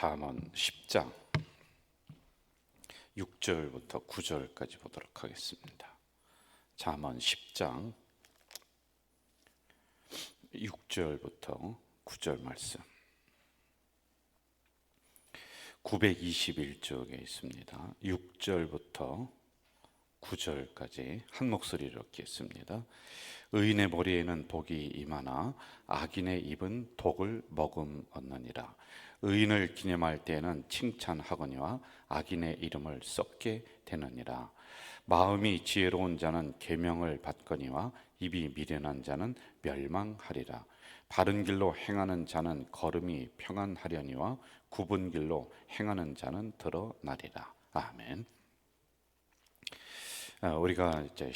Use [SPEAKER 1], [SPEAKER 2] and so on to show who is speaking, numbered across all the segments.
[SPEAKER 1] 잠언 10장 6절부터 9절까지 보도록 하겠습니다. 잠언 10장 6절부터 9절 말씀 921쪽에 있습니다. 6절부터 9절까지 한 목소리로 읽겠습니다. 의인의 머리에는 복이 임하나 악인의 입은 독을 머금었느니라. 의인을 기념할 때에는 칭찬하거니와 악인의 이름을 썩게 되느니라. 마음이 지혜로운 자는 계명을 받거니와 입이 미련한 자는 멸망하리라. 바른 길로 행하는 자는 걸음이 평안하려니와 굽은 길로 행하는 자는 드러나리라. 아멘. 우리가 이제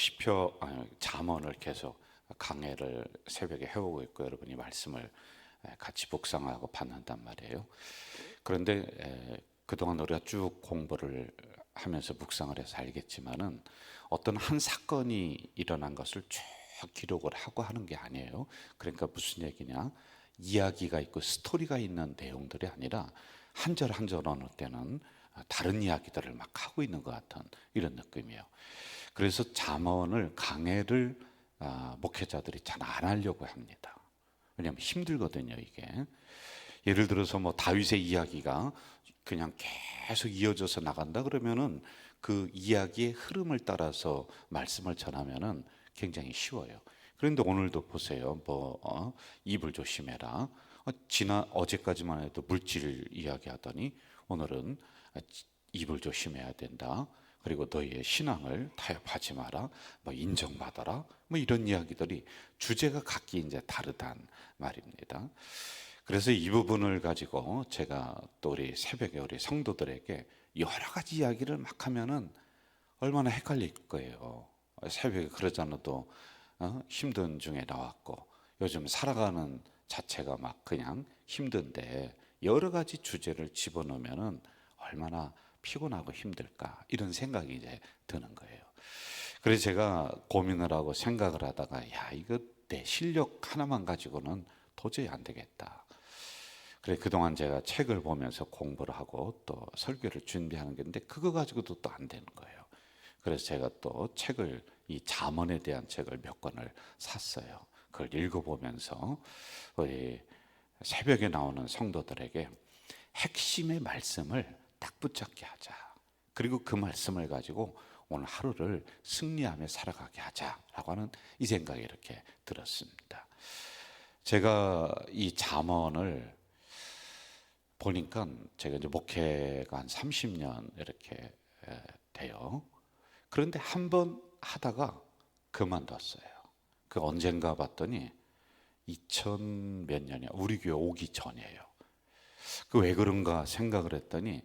[SPEAKER 1] 잠언을 계속 강해를 새벽에 해오고 있고 여러분이 말씀을 같이 묵상하고 받는단 말이에요. 그런데 그동안 우리가 쭉 공부를 하면서 묵상을 해서 알겠지만은 어떤 한 사건이 일어난 것을 쭉 기록을 하고 하는 게 아니에요. 그러니까 무슨 얘기냐? 이야기가 있고 스토리가 있는 내용들이 아니라 한 절 한 절 어느 때는 다른 이야기들을 막 하고 있는 것 같은 이런 느낌이에요. 그래서 잠언을 강해를 목회자들이 잘 안 하려고 합니다. 왜냐하면 힘들거든요, 이게. 예를 들어서 뭐 다윗의 이야기가 그냥 계속 이어져서 나간다 그러면은 그 이야기의 흐름을 따라서 말씀을 전하면은 굉장히 쉬워요. 그런데 오늘도 보세요. 입을 조심해라. 어제까지만 해도 물질 이야기하더니 오늘은 입을 조심해야 된다. 그리고 너희의 신앙을 타협하지 마라. 인정받아라. 이런 이야기들이 주제가 각기 이제 다르단 말입니다. 그래서 이 부분을 가지고 제가 또 우리 새벽에 우리 성도들에게 여러 가지 이야기를 막 하면은 얼마나 헷갈릴 거예요. 새벽에 그러지 않아도 힘든 중에 나왔고 요즘 살아가는 자체가 막 그냥 힘든데 여러 가지 주제를 집어넣으면은 얼마나 피곤하고 힘들까 이런 생각이 이제 드는 거예요. 그래서 제가 고민을 하고 생각을 하다가 이거 내 실력 하나만 가지고는 도저히 안 되겠다. 그래 그동안 제가 책을 보면서 공부를 하고 또 설교를 준비하는 건데 그거 가지고도 또 안 되는 거예요. 그래서 제가 또 책을 이 잠언에 대한 책을 몇 권을 샀어요. 그걸 읽어보면서 우리 새벽에 나오는 성도들에게 핵심의 말씀을 딱 붙잡게 하자. 그리고 그 말씀을 가지고 오늘 하루를 승리하며 살아가게 하자라고 하는 이 생각이 이렇게 들었습니다. 제가 이 잠언을 보니까 제가 이제 목회가 한 30년 이렇게 돼요. 그런데 한 번 하다가 그만뒀어요. 그 언젠가 봤더니 2000 몇 년이야. 우리 교회 오기 전이에요. 그 왜 그런가 생각을 했더니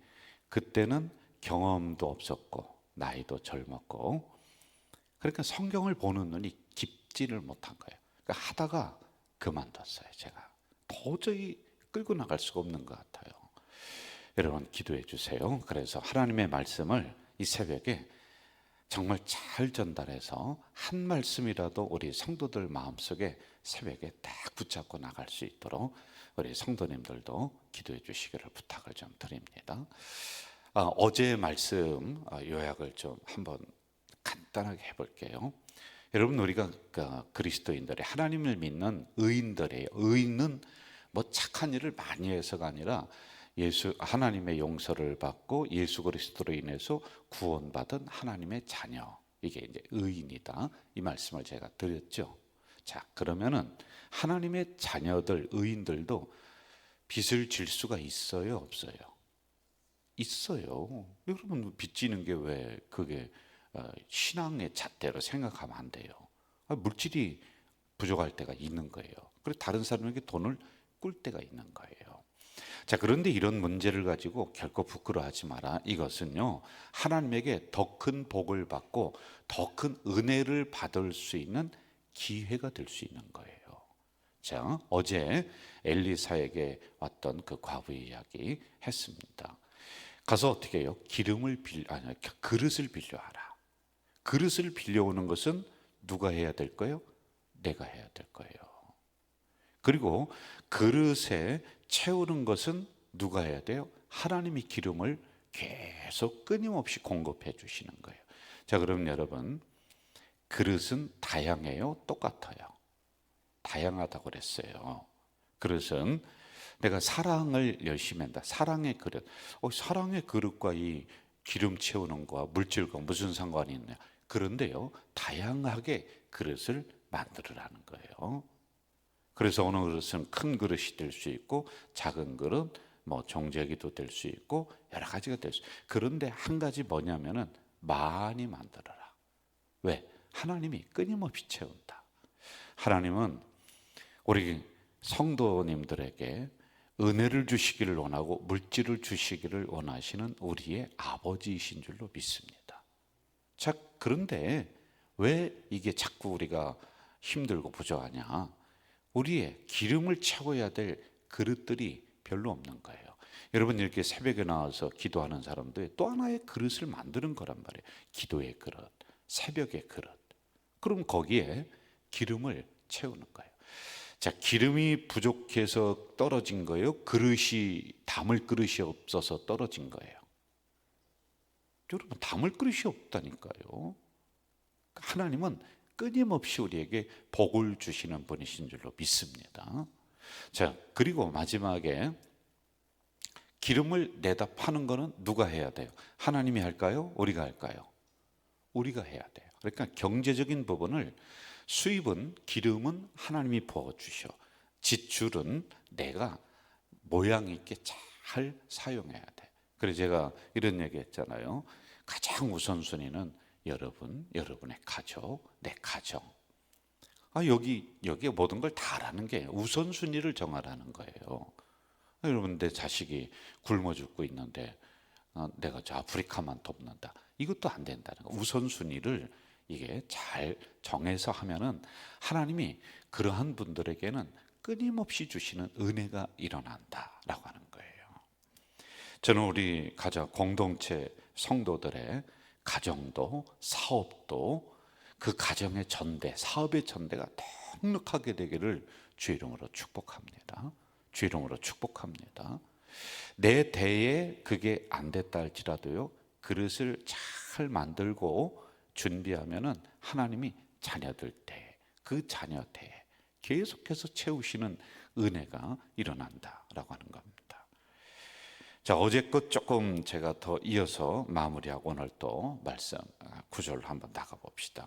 [SPEAKER 1] 그때는 경험도 없었고 나이도 젊었고 그러니까 성경을 보는 눈이 깊지를 못한 거예요. 그러니까 하다가 그만뒀어요. 제가 도저히 끌고 나갈 수가 없는 것 같아요. 여러분 기도해 주세요. 그래서 하나님의 말씀을 이 새벽에 정말 잘 전달해서 한 말씀이라도 우리 성도들 마음속에 새벽에 딱 붙잡고 나갈 수 있도록 우리 성도님들도 기도해 주시기를 부탁을 좀 드립니다. 어제의 말씀 요약을 좀 한번 간단하게 해볼게요. 여러분 우리가 그리스도인들이 하나님을 믿는 의인들이에요. 의인은 착한 일을 많이 해서가 아니라 하나님의 용서를 받고 예수 그리스도로 인해서 구원받은 하나님의 자녀, 이게 이제 의인이다. 이 말씀을 제가 드렸죠. 자, 그러면은 하나님의 자녀들, 의인들도 빚을 질 수가 있어요, 없어요? 있어요. 여러분 빚 지는 게 왜 그게 신앙의 잣대로 생각하면 안 돼요. 물질이 부족할 때가 있는 거예요. 그리고 다른 사람에게 돈을 꿀 때가 있는 거예요. 자, 그런데 이런 문제를 가지고 결코 부끄러워하지 마라. 이것은요, 하나님에게 더 큰 복을 받고 더 큰 은혜를 받을 수 있는 기회가 될 수 있는 거예요. 자, 어제 엘리사에게 왔던 그 과부의 이야기 했습니다. 가서 어떻게 해요? 그릇을 빌려와라. 그릇을 빌려오는 것은 누가 해야 될 거예요? 내가 해야 될 거예요. 그리고 그릇에 채우는 것은 누가 해야 돼요? 하나님이 기름을 계속 끊임없이 공급해 주시는 거예요. 자, 그럼 여러분, 그릇은 다양해요? 똑같아요? 다양하다고 그랬어요. 그릇은 내가 사랑을 열심히 한다. 사랑의 그릇. 사랑의 그릇과 이 기름 채우는 거와 물질과 무슨 상관이 있냐? 그런데요, 다양하게 그릇을 만들으라는 거예요. 그래서 어느 그릇은 큰 그릇이 될 수 있고, 작은 그릇, 뭐 정제기도 될 수 있고, 여러 가지가 될 수 있어요. 그런데 한 가지 뭐냐면은 많이 만들어라. 왜? 하나님이 끊임없이 채운다. 하나님은 우리 성도님들에게 은혜를 주시기를 원하고 물질을 주시기를 원하시는 우리의 아버지이신 줄로 믿습니다. 자, 그런데 왜 이게 자꾸 우리가 힘들고 부족하냐? 우리의 기름을 채워야 될 그릇들이 별로 없는 거예요. 여러분, 이렇게 새벽에 나와서 기도하는 사람들 또 하나의 그릇을 만드는 거란 말이에요. 기도의 그릇, 새벽의 그릇. 그럼 거기에 기름을 채우는 거예요. 자, 기름이 부족해서 떨어진 거예요? 그릇이, 담을 그릇이 없어서 떨어진 거예요? 여러분, 담을 그릇이 없다니까요. 하나님은 끊임없이 우리에게 복을 주시는 분이신 줄로 믿습니다. 자, 그리고 마지막에 기름을 내다 파는 거는 누가 해야 돼요? 하나님이 할까요? 우리가 할까요? 우리가 해야 돼요. 그러니까 경제적인 부분을, 수입은, 기름은 하나님이 부어주셔. 지출은 내가 모양 있게 잘 사용해야 돼. 그래서 제가 이런 얘기 했잖아요. 가장 우선순위는 여러분의 가족, 내 가정. 여기에 모든 걸 다 하라는 게 우선순위를 정하라는 거예요. 여러분, 내 자식이 굶어 죽고 있는데 내가 저 아프리카만 돕는다. 이것도 안 된다는 거. 우선순위를 이게 잘 정해서 하면은 하나님이 그러한 분들에게는 끊임없이 주시는 은혜가 일어난다라고 하는 거예요. 저는 우리 가정 공동체 성도들의 가정도 사업도 그 가정의 전대, 사업의 전대가 넉넉하게 되기를 주의 이름으로 축복합니다. 주의 이름으로 축복합니다. 내 대에 그게 안 됐다 할지라도요, 그릇을 잘 만들고 준비하면은 하나님이 자녀들 때, 그 자녀 때 계속해서 채우시는 은혜가 일어난다라고 하는 겁니다. 자, 어제 것 조금 제가 더 이어서 마무리하고 오늘 또 말씀 구절로 한번 나가 봅시다.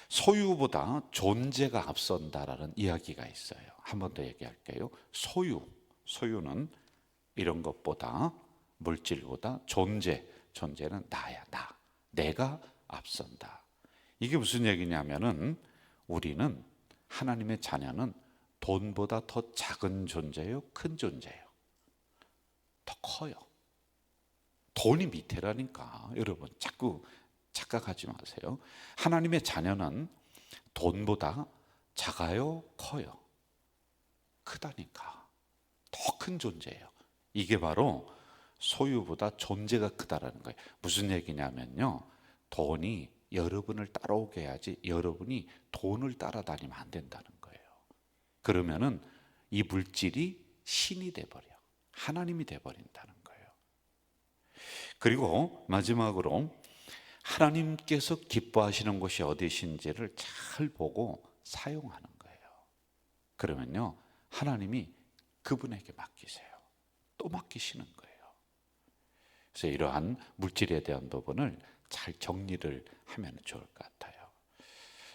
[SPEAKER 1] 소유보다 존재가 앞선다라는 이야기가 있어요. 한 번 더 얘기할게요. 소유는 이런 것보다, 물질보다 존재는 나야, 내가 앞선다. 이게 무슨 얘기냐면은, 우리는, 하나님의 자녀는 돈보다 더 작은 존재예요? 큰 존재예요? 더 커요. 돈이 밑에라니까. 여러분, 자꾸 착각하지 마세요. 하나님의 자녀는 돈보다 작아요? 커요? 크다니까. 더 큰 존재예요. 이게 바로 소유보다 존재가 크다라는 거예요. 무슨 얘기냐면요, 돈이 여러분을 따라오게 해야지 여러분이 돈을 따라다니면 안 된다는 거예요. 그러면은 이 물질이 신이 돼버려. 하나님이 돼버린다는 거예요. 그리고 마지막으로, 하나님께서 기뻐하시는 곳이 어디신지를 잘 보고 사용하는 거예요. 그러면요, 하나님이 그분에게 맡기세요. 또 맡기시는 거예요. 그래서 이러한 물질에 대한 부분을 잘 정리를 하면 좋을 것 같아요.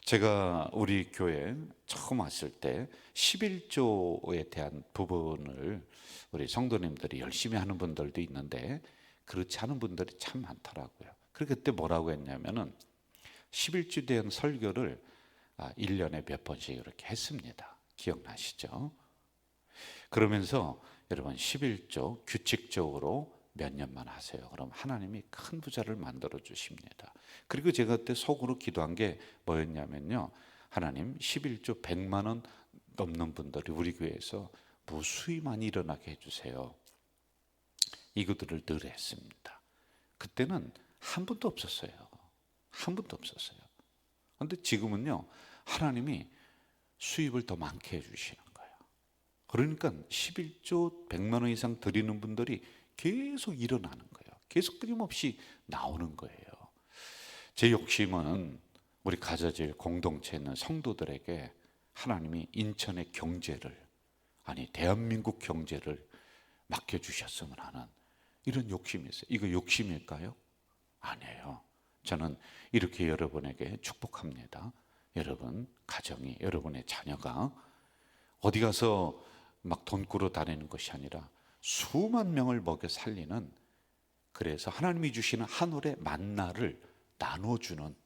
[SPEAKER 1] 제가 우리 교회 처음 왔을 때 11조에 대한 부분을 우리 성도님들이 열심히 하는 분들도 있는데 그렇지 않은 분들이 참 많더라고요. 그래서 그때 뭐라고 했냐면은 11조에 대한 설교를 1년에 몇 번씩 이렇게 했습니다. 기억나시죠? 그러면서 여러분, 11조 규칙적으로 몇 년만 하세요. 그럼 하나님이 큰 부자를 만들어 주십니다. 그리고 제가 그때 속으로 기도한 게 뭐였냐면요, 하나님, 11조 100만 원 넘는 분들이 우리 교회에서 무수히 많이 일어나게 해주세요. 이것들을 늘 했습니다. 그때는 한 분도 없었어요. 한 분도 없었어요. 그런데 지금은요, 하나님이 수입을 더 많게 해주시는 거예요. 그러니까 11조 100만 원 이상 드리는 분들이 계속 일어나는 거예요. 계속 끊임없이 나오는 거예요. 제 욕심은 우리 가져질 공동체에 있는 성도들에게 하나님이 인천의 경제를, 아니 대한민국 경제를 맡겨주셨으면 하는 이런 욕심이 있어요. 이거 욕심일까요? 아니에요. 저는 이렇게 여러분에게 축복합니다. 여러분 가정이, 여러분의 자녀가 어디 가서 막 돈 꾸러 다니는 것이 아니라 수만 명을 먹여 살리는, 그래서 하나님이 주시는 하늘의 만나를 나눠주는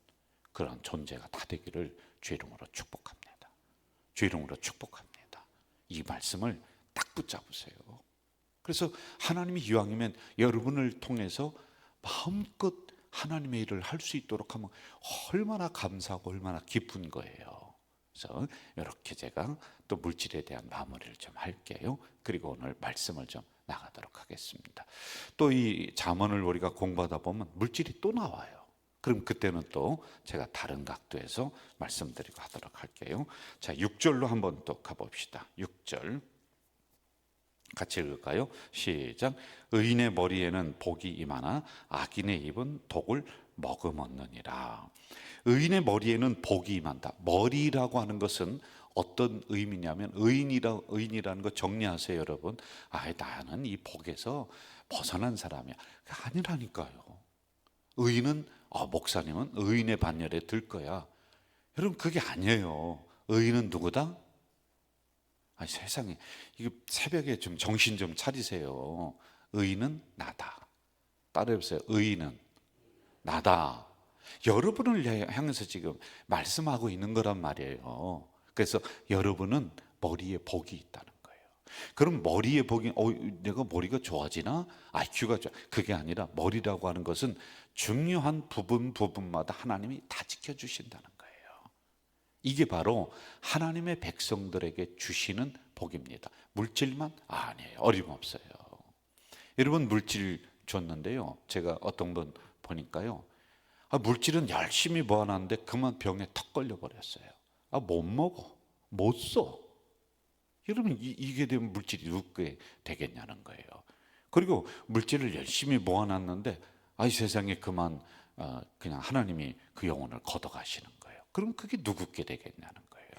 [SPEAKER 1] 그런 존재가 다 되기를 주 이름으로 축복합니다. 주 이름으로 축복합니다. 이 말씀을 딱 붙잡으세요. 그래서 하나님이 이왕이면 여러분을 통해서 마음껏 하나님의 일을 할 수 있도록 하면 얼마나 감사하고 얼마나 기쁜 거예요. 그래서 이렇게 제가 또 물질에 대한 마무리를 좀 할게요. 그리고 오늘 말씀을 좀 나가도록 하겠습니다. 또 이 잠언을 우리가 공부하다 보면 물질이 또 나와요. 그럼 그때는 또 제가 다른 각도에서 말씀드리고 하도록 할게요. 자, 6절로 한번 또 가봅시다. 6절 같이 읽을까요? 시작. 의인의 머리에는 복이 임하나 악인의 입은 독을 머금었느니라. 의인의 머리에는 복이 임한다. 머리라고 하는 것은 어떤 의미냐면, 의인이라는 거 정리하세요, 여러분. 나는 이 복에서 벗어난 사람이야. 아니라니까요. 의인은, 목사님은 의인의 반열에 들 거야. 여러분, 그게 아니에요. 의인은 누구다? 세상에, 이거 새벽에 좀 정신 좀 차리세요. 의인은 나다. 따라해보세요. 의인은 나다. 여러분을 향해서 지금 말씀하고 있는 거란 말이에요. 그래서 여러분은 머리에 복이 있다는 거예요. 그럼 머리에 복이, 내가 머리가 좋아지나? IQ가 좋아. 그게 아니라 머리라고 하는 것은 중요한 부분마다 하나님이 다 지켜주신다는 거예요. 이게 바로 하나님의 백성들에게 주시는 복입니다. 물질만? 아니에요. 어림없어요. 여러분, 물질 줬는데요, 제가 어떤 분 보니까요, 물질은 열심히 모아놨는데 그만 병에 턱 걸려버렸어요. 못 먹어, 못 써. 여러분, 이게 되면 물질이 누구게 되겠냐는 거예요. 그리고 물질을 열심히 모아놨는데 세상에 그만 그냥 하나님이 그 영혼을 걷어가시는 거예요. 그럼 그게 누구게 되겠냐는 거예요.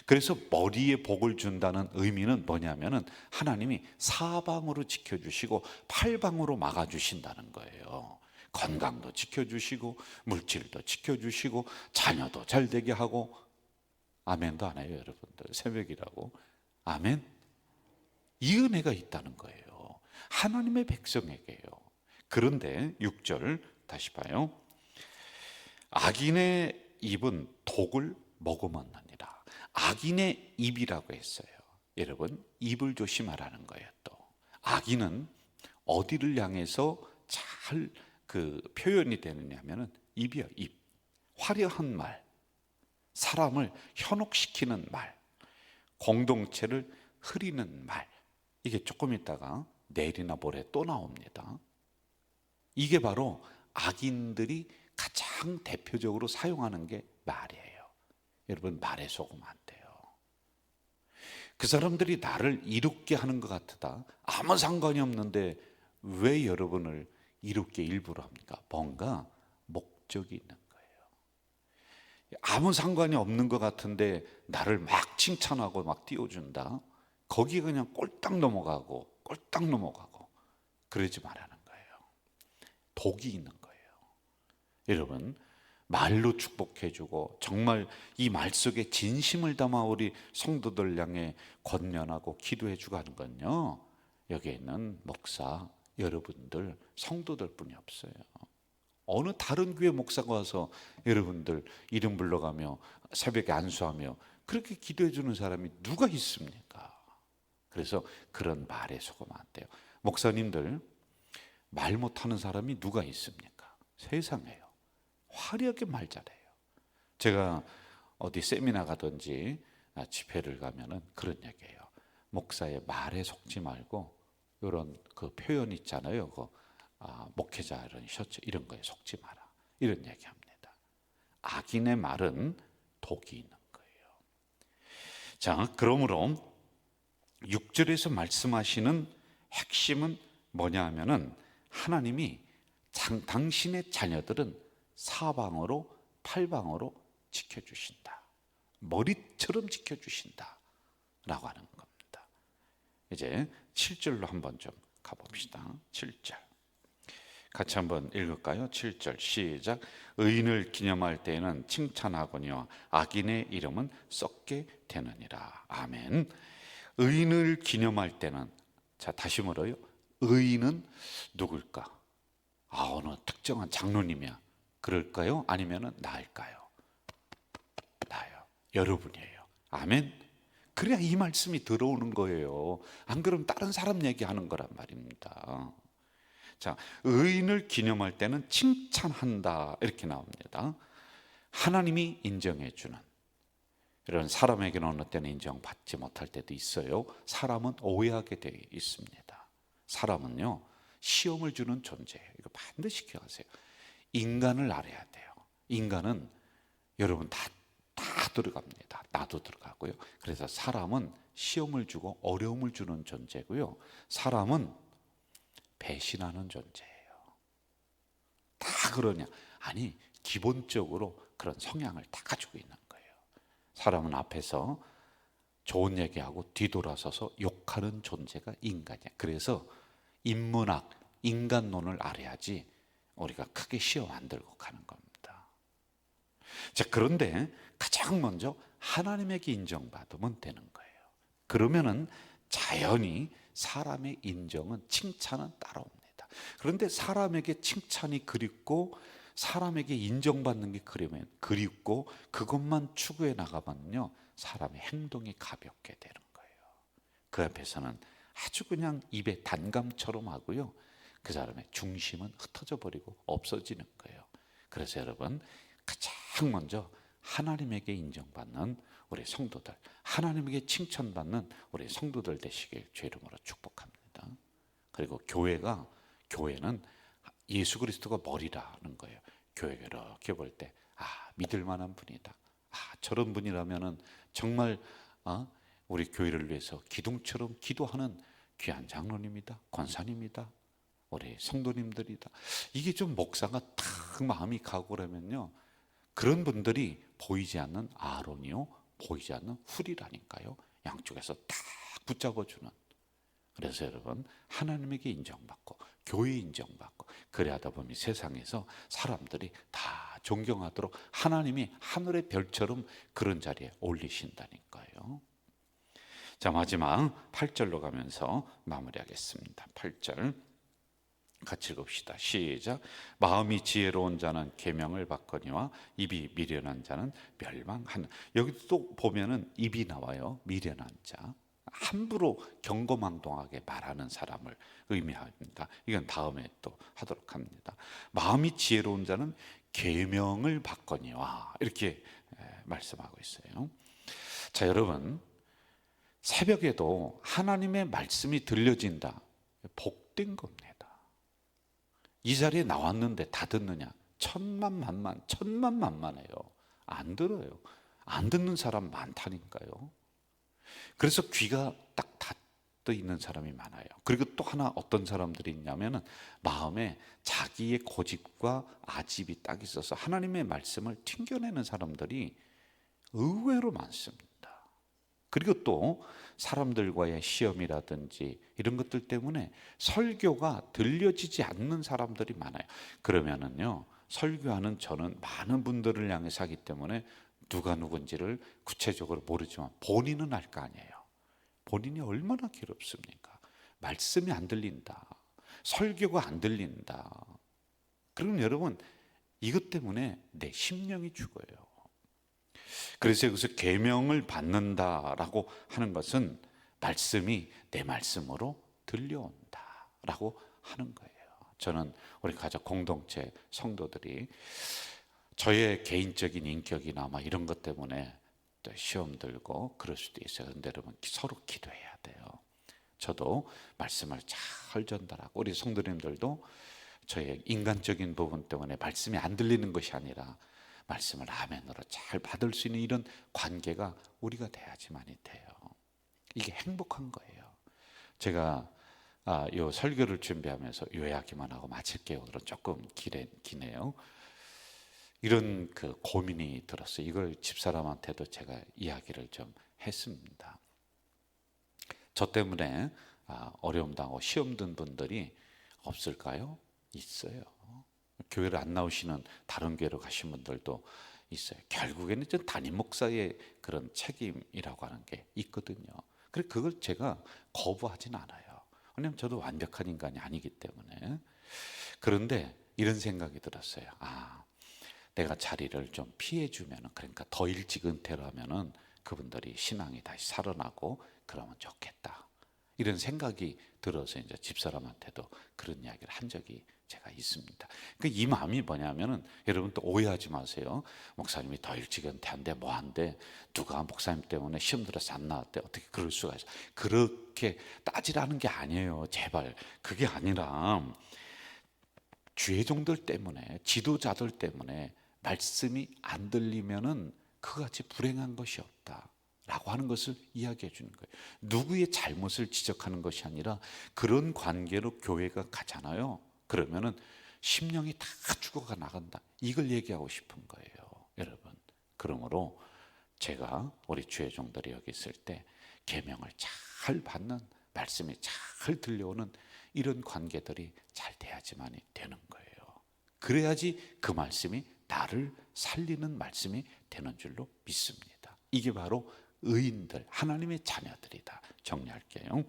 [SPEAKER 1] 그래서 머리에 복을 준다는 의미는 뭐냐면은 하나님이 사방으로 지켜주시고 팔방으로 막아주신다는 거예요. 건강도 지켜주시고 물질도 지켜주시고 자녀도 잘 되게 하고. 아멘도 안 해요, 여러분들. 새벽이라고. 아멘. 이 은혜가 있다는 거예요, 하나님의 백성에게요. 그런데 6절 다시 봐요. 악인의 입은 독을 머금었느니라. 악인의 입이라고 했어요. 여러분, 입을 조심하라는 거예요. 또 악인은 어디를 향해서 잘 표현이 되느냐면은 입이요, 입. 화려한 말, 사람을 현혹시키는 말, 공동체를 흐리는 말. 이게 조금 있다가 내일이나 모레 또 나옵니다. 이게 바로 악인들이 가장 대표적으로 사용하는 게 말이에요. 여러분, 말에 속으면 안 돼요. 그 사람들이 나를 이롭게 하는 것 같다. 아무 상관이 없는데 왜 여러분을 이롭게 일부러 합니까? 뭔가 목적이 있는 거예요. 아무 상관이 없는 것 같은데 나를 막 칭찬하고 막 띄워준다. 거기 그냥 꼴딱 넘어가고 그러지 말라는 거예요. 독이 있는 거예요. 여러분, 말로 축복해주고 정말 이 말 속에 진심을 담아 우리 성도들 향해 권면하고 기도해주고 하는 건요, 여기에 있는 목사 여러분들, 성도들 뿐이 없어요. 어느 다른 교회 목사가 와서 여러분들 이름 불러가며 새벽에 안수하며 그렇게 기도해 주는 사람이 누가 있습니까? 그래서 그런 말에 속으면 안 돼요. 목사님들, 말 못하는 사람이 누가 있습니까? 세상에요. 화려하게 말 잘해요. 제가 어디 세미나 가든지 집회를 가면은 그런 얘기예요. 목사의 말에 속지 말고 이런 그 표현 있잖아요. 목회자 이런 셔츠 이런 거에 속지 마라. 이런 얘기합니다. 악인의 말은 독이 있는 거예요. 자, 그러므로 6절에서 말씀하시는 핵심은 뭐냐 하면은 하나님이 당신의 자녀들은 사방으로 팔방으로 지켜주신다. 머리처럼 지켜주신다 라고 하는 겁니다. 이제 7절로 한번 좀 가봅시다. 7절 같이 한번 읽을까요? 7절 시작. 의인을 기념할 때에는 칭찬하거니와 악인의 이름은 썩게 되느니라. 아멘. 의인을 기념할 때는, 자 다시 물어요. 의인은 누굴까? 어느 특정한 장로님이야. 그럴까요? 아니면 나일까요? 나요. 여러분이에요. 아멘. 그래야 이 말씀이 들어오는 거예요. 안 그러면 다른 사람 얘기하는 거란 말입니다. 자, 의인을 기념할 때는 칭찬한다 이렇게 나옵니다. 하나님이 인정해 주는, 이런 사람에게는 어느 때는 인정받지 못할 때도 있어요. 사람은 오해하게 되어 있습니다. 사람은요 시험을 주는 존재예요. 이거 반드시 기억하세요. 인간을 알아야 돼요. 인간은 여러분 다 들어갑니다. 나도 들어가고요. 그래서 사람은 시험을 주고 어려움을 주는 존재고요. 사람은 배신하는 존재예요. 다 그러냐? 아니, 기본적으로 그런 성향을 다 가지고 있는 거예요. 사람은 앞에서 좋은 얘기하고 뒤돌아서서 욕하는 존재가 인간이야. 그래서 인문학, 인간론을 알아야지 우리가 크게 시험 안 들고 가는 겁니다. 자, 그런데 가장 먼저 하나님에게 인정받으면 되는 거예요. 그러면은 자연히 사람의 인정은, 칭찬은 따라옵니다. 그런데 사람에게 칭찬이 그립고 사람에게 인정받는 게 그립고 그것만 추구해 나가면요 사람의 행동이 가볍게 되는 거예요. 그 앞에서는 아주 그냥 입에 단감처럼 하고요, 그 사람의 중심은 흩어져 버리고 없어지는 거예요. 그래서 여러분 가장 먼저 하나님에게 인정받는 우리 성도들, 하나님에게 칭찬받는 우리 성도들 되시길 주 이름으로 축복합니다. 그리고 교회는 예수 그리스도가 머리라는 거예요. 교회가 이렇게 볼 때 믿을 만한 분이다. 저런 분이라면은 정말 우리 교회를 위해서 기둥처럼 기도하는 귀한 장로님이다, 권사님이다, 우리 성도님들이다. 이게 좀 목사가 탁 마음이 가고 그러면요 그런 분들이 보이지 않는 아론이요 보이지 않는 훌이라니까요. 양쪽에서 딱 붙잡아주는. 그래서 여러분 하나님에게 인정받고 교회 인정받고 그래 하다 보면 세상에서 사람들이 다 존경하도록 하나님이 하늘의 별처럼 그런 자리에 올리신다니까요. 자, 마지막 8절로 가면서 마무리하겠습니다. 8절 같이 읽읍시다. 시작. 마음이 지혜로운 자는 계명을 받거니와 입이 미련한 자는 멸망하는. 여기 또 보면은 입이 나와요. 미련한 자, 함부로 경거망동하게 말하는 사람을 의미합니다. 이건 다음에 또 하도록 합니다. 마음이 지혜로운 자는 계명을 받거니와 이렇게 말씀하고 있어요. 자, 여러분 새벽에도 하나님의 말씀이 들려진다. 복된 겁니다. 이 자리에 나왔는데 다 듣느냐? 천만만만해요. 안 들어요. 안 듣는 사람 많다니까요. 그래서 귀가 딱 닫혀 있는 사람이 많아요. 그리고 또 하나 어떤 사람들이 있냐면은 마음에 자기의 고집과 아집이 딱 있어서 하나님의 말씀을 튕겨내는 사람들이 의외로 많습니다. 그리고 또 사람들과의 시험이라든지 이런 것들 때문에 설교가 들려지지 않는 사람들이 많아요. 그러면은요 설교하는 저는 많은 분들을 향해서 하기 때문에 누가 누군지를 구체적으로 모르지만 본인은 알 거 아니에요. 본인이 얼마나 괴롭습니까? 말씀이 안 들린다, 설교가 안 들린다. 그러면 여러분 이것 때문에 내 심령이 죽어요. 그래서 여기서 계명을 받는다라고 하는 것은 말씀이 내 말씀으로 들려온다라고 하는 거예요. 저는 우리 가족 공동체 성도들이 저의 개인적인 인격이나 이런 것 때문에 또 시험 들고 그럴 수도 있어요. 그런데 여러분 서로 기도해야 돼요. 저도 말씀을 잘 전달하고 우리 성도님들도 저의 인간적인 부분 때문에 말씀이 안 들리는 것이 아니라 말씀을 아멘으로 잘 받을 수 있는 이런 관계가 우리가 돼야지만이 돼요. 이게 행복한 거예요. 제가 요 설교를 준비하면서 요약기만 하고 마칠게요. 오늘은 조금 기네요. 이런 그 고민이 들었어요. 이걸 집사람한테도 제가 이야기를 좀 했습니다. 저 때문에 어려움 당하고 시험 든 분들이 없을까요? 있어요. 교회를 안 나오시는 다른 교회로 가신 분들도 있어요. 결국에는 좀 담임 목사의 그런 책임이라고 하는 게 있거든요. 그래서 그걸 제가 거부하진 않아요. 왜냐하면 저도 완벽한 인간이 아니기 때문에. 그런데 이런 생각이 들었어요. 내가 자리를 좀 피해주면, 그러니까 더 일찍 은퇴를 하면은 그분들이 신앙이 다시 살아나고 그러면 좋겠다. 이런 생각이 들어서 이제 집사람한테도 그런 이야기를 한 적이 제가 있습니다. 이 마음이 뭐냐면은, 여러분 또 오해하지 마세요. 목사님이 더 일찍 은퇴한대 뭐한대, 누가 목사님 때문에 시험 들어서 안 나왔대, 어떻게 그럴 수가 있어. 그렇게 따지라는 게 아니에요. 제발. 그게 아니라 주의종들 때문에, 지도자들 때문에 말씀이 안 들리면은 그같이 불행한 것이 없다 라고 하는 것을 이야기해 주는 거예요. 누구의 잘못을 지적하는 것이 아니라, 그런 관계로 교회가 가잖아요. 그러면은 심령이 다 죽어가 나간다, 이걸 얘기하고 싶은 거예요, 여러분. 그러므로 제가 우리 주의 종들이 여기 있을 때 계명을 잘 받는, 말씀이 잘 들려오는 이런 관계들이 잘 돼야지만이 되는 거예요. 그래야지 그 말씀이 나를 살리는 말씀이 되는 줄로 믿습니다. 이게 바로 의인들, 하나님의 자녀들이다. 정리할게요.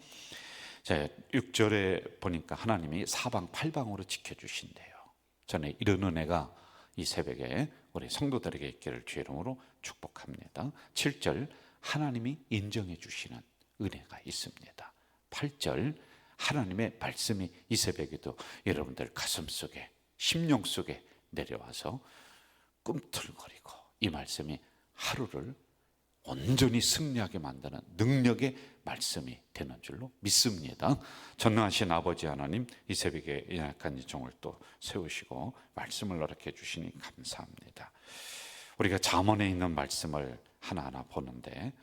[SPEAKER 1] 자, 6절에 보니까 하나님이 사방팔방으로 지켜주신대요. 저는 이런 은혜가 이 새벽에 우리 성도들에게 있기를 주의 이름으로 축복합니다. 7절, 하나님이 인정해 주시는 은혜가 있습니다. 8절, 하나님의 말씀이 이 새벽에도 여러분들 가슴속에, 심령 속에 내려와서 꿈틀거리고 이 말씀이 하루를 온전히 승리하게 만드는 능력의 말씀이 되는 줄로 믿습니다. 전능하신 아버지 하나님, 이 새벽에 연약한 이 종을 또 세우시고 말씀을 허락해 주시니 감사합니다. 우리가 잠언에 있는 말씀을 하나하나 보는데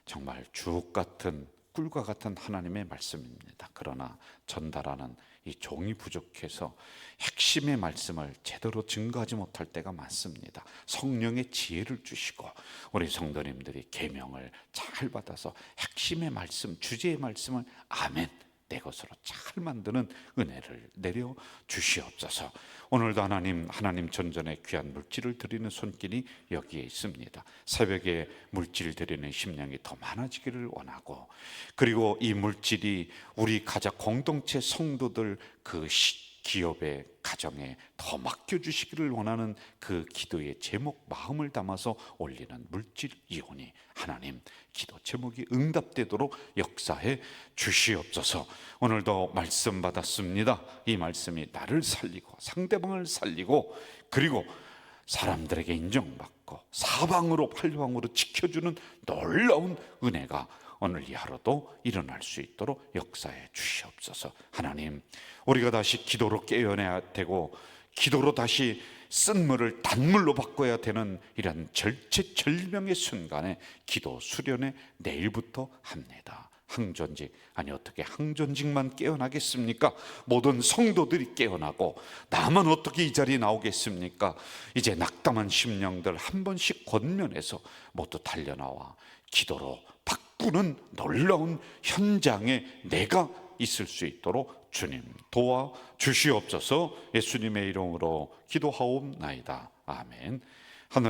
[SPEAKER 1] 정말 주옥 같은, 꿀과 같은 하나님의 말씀입니다. 그러나 전달하는 이 종이 부족해서 핵심의 말씀을 제대로 증거하지 못할 때가 많습니다. 성령의 지혜를 주시고 우리 성도님들이 계명을 잘 받아서 핵심의 말씀, 주제의 말씀을 아멘, 내 것으로 잘 만드는 은혜를 내려 주시옵소서. 오늘도 하나님 전전에 귀한 물질을 드리는 손길이 여기에 있습니다. 새벽에 물질 드리는 심령이 더 많아지기를 원하고, 그리고 이 물질이 우리 가족 공동체 성도들 그 기업의 가정에 더 맡겨주시기를 원하는 그 기도의 제목, 마음을 담아서 올리는 물질 이혼이 하나님 기도 제목이 응답되도록 역사해 주시옵소서. 오늘도 말씀 받았습니다. 이 말씀이 나를 살리고 상대방을 살리고, 그리고 사람들에게 인정받고 사방으로 팔방으로 지켜주는 놀라운 은혜가 오늘 이 하루도 일어날 수 있도록 역사해 주시옵소서. 하나님, 우리가 다시 기도로 깨어나야 되고 기도로 다시 쓴물을 단물로 바꿔야 되는 이런 절체절명의 순간에 기도 수련회 내일부터 합니다. 항전직, 아니 어떻게 항전직만 깨어나겠습니까? 모든 성도들이 깨어나고 나만 어떻게 이 자리에 나오겠습니까? 이제 낙담한 심령들 한 번씩 권면해서 모두 달려나와 기도로 바꾸는 놀라운 현장에 내가 있을 수 있도록 주님 도와 주시옵소서. 예수님의 이름으로 기도하옵나이다. 아멘.